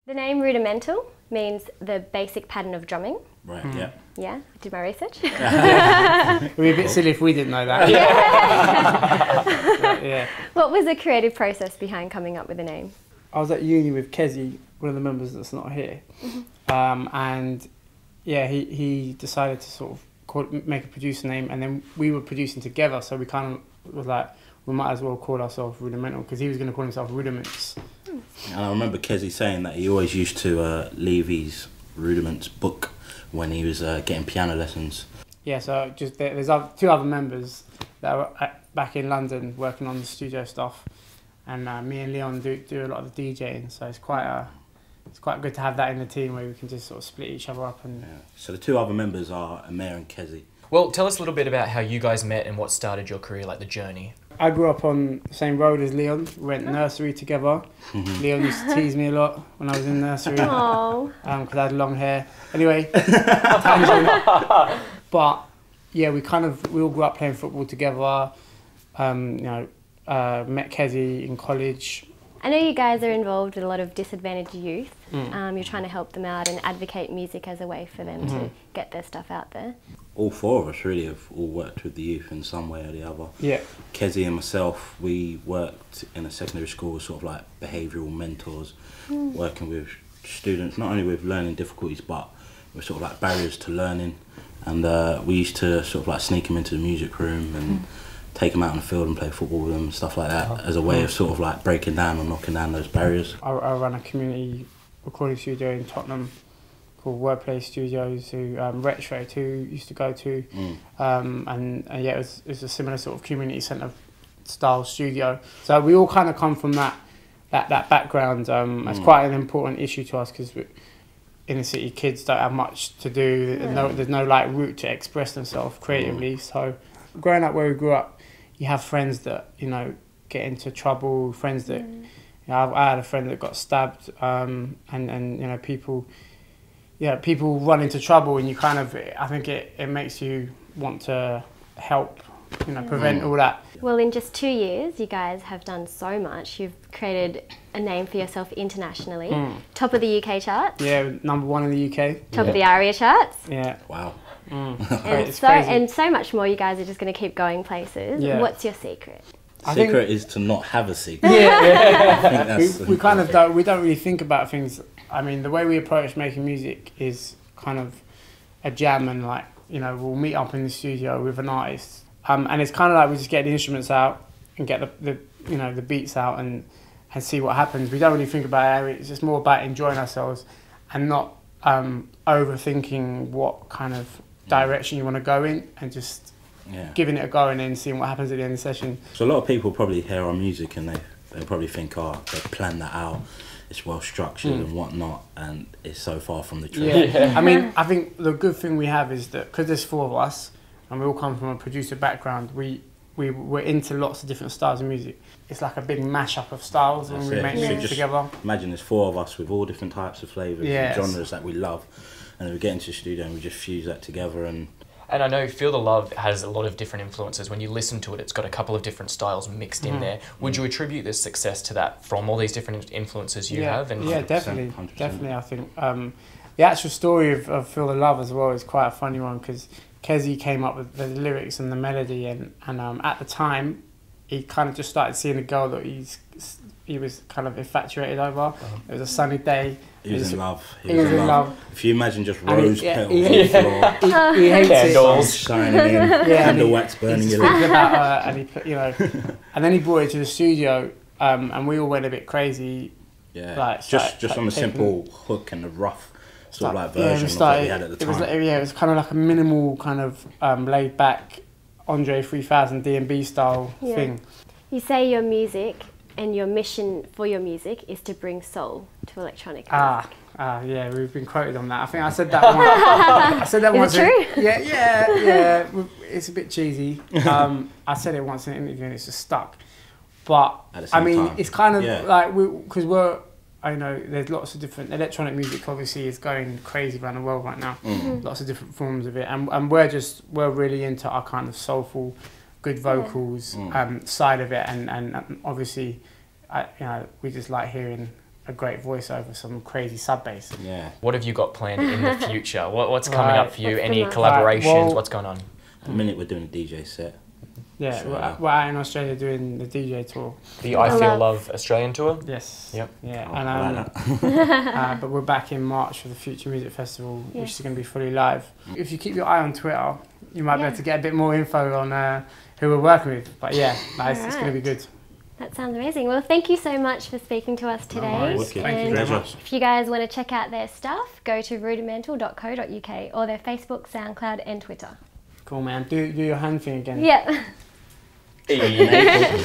The name Rudimental means the basic pattern of drumming. Right, yeah. Yeah, I did my research. It would be a bit silly if we didn't know that. Yeah. What was the creative process behind coming up with the name? I was at uni with Kezi, one of the members that's not here. And yeah, he decided to sort of make a producer name, and then we were producing together, so we kind of was like, we might as well call ourselves Rudimental, because he was going to call himself Rudiments. And I remember Kezi saying that he always used to leave his Rudiments book when he was getting piano lessons. Yeah, so just there's two other members that are back in London working on the studio stuff, and me and Leon do a lot of the DJing, so it's quite good to have that in the team where we can just sort of split each other up. And So the two other members are Amir and Kezi. Well, tell us a little bit about how you guys met and what started your career, like the journey. I grew up on the same road as Leon. We went nursery together. Leon used to tease me a lot when I was in nursery because I had long hair. Anyway, but yeah, we all grew up playing football together. Met Kezi in college. I know you guys are involved with a lot of disadvantaged youth. You're trying to help them out and advocate music as a way for them to get their stuff out there. All four of us really have all worked with the youth in some way or the other. Yeah. Kezi and myself, we worked in a secondary school as sort of like behavioural mentors, working with students, not only with learning difficulties, but with sort of like barriers to learning. And we used to sort of like sneak them into the music room and take them out on the field and play football with them and stuff like that, as a way of sort of like breaking down or knocking down those barriers. I run a community recording studio in Tottenham called Wordplay Studios, who Retro too used to go to, and yeah, it was a similar sort of community centre style studio. So we all kind of come from that background. It's quite an important issue to us because inner city kids don't have much to do. There's no like route to express themselves creatively. So growing up where we grew up, you have friends that get into trouble. Friends that I had a friend that got stabbed, and people run into trouble, and I think it makes you want to help, prevent all that. Well, in just 2 years, you guys have done so much. You've created a name for yourself internationally. Top of the UK charts. Yeah, #1 in the UK. Top of the ARIA charts. Yeah. Wow. And so much more. You guys are just going to keep going places. Yeah. What's your secret? Secret is to not have a secret. Yeah. I think that's we kind of don't really think about things. I mean, the way we approach making music is kind of a jam, and we'll meet up in the studio with an artist, and it's kind of like we just get the instruments out and get the beats out and see what happens. We don't really think about it. It's just more about enjoying ourselves and not overthinking what kind of direction you want to go in, and just giving it a go and then seeing what happens at the end of the session. So a lot of people probably hear our music and they probably think, they planned that out, it's well structured and whatnot, and it's so far from the truth. Yeah. I mean, I think the good thing we have is that because there's four of us and we all come from a producer background, we're into lots of different styles of music. It's like a big mashup of styles when we make music together. Imagine there's four of us with all different types of flavours and genres that we love, and then we get into the studio and we just fuse that together. And I know Feel the Love has a lot of different influences. When you listen to it, it's got a couple of different styles mixed in there. Would you attribute this success to that, from all these different influences you have? And yeah, definitely. 100%. Definitely, I think. The actual story of Feel the Love as well is quite a funny one, because Kezi came up with the lyrics and the melody, and at the time, he kind of just started seeing a girl that he was kind of infatuated over. It was a sunny day. He was in love. He was in love. If you imagine just rose petals on the floor, he hates candles shining in, candle wax burning your lips. About her, and he put, and then he brought it to the studio, and we all went a bit crazy. Yeah, just on the simple hook and the rough sort of like version of what we had at the time. It was kind of like a minimal kind of laid back Andre 3000 D&B style thing. You say your music and your mission for your music is to bring soul to electronic music. Yeah, we've been quoted on that. I think I said that once. I said that once. Is it true? Yeah. It's a bit cheesy. I said it once in an interview and it's just stuck. But I mean, it's kind of like because there's lots of different electronic music. Obviously, is going crazy around the world right now. Lots of different forms of it, and we're really into our kind of soulful, good vocals side of it, and obviously, we just like hearing a great voice over some crazy sub bass. Yeah. What have you got planned in the future? What's coming up for you? What's Any the next- collaborations? Well, What's going on? At the minute we're doing a DJ set. Yeah, So, we're out in Australia doing the DJ tour. The I Feel Love. Love Australian tour? Yes. Yep. Yeah, Oh, and I like that. but we're back in March for the Future Music Festival, which Yes. is going to be fully live. If you keep your eye on Twitter, you might be able to get a bit more info on who we're working with. But yeah, it's going to be good. That sounds amazing. Well, thank you so much for speaking to us today. worries. Wicked. Thank you And very much. if you guys want to check out their stuff, go to rudimental.co.uk or their Facebook, SoundCloud and Twitter. Cool, man. Do your hand thing again. Yeah. Hey.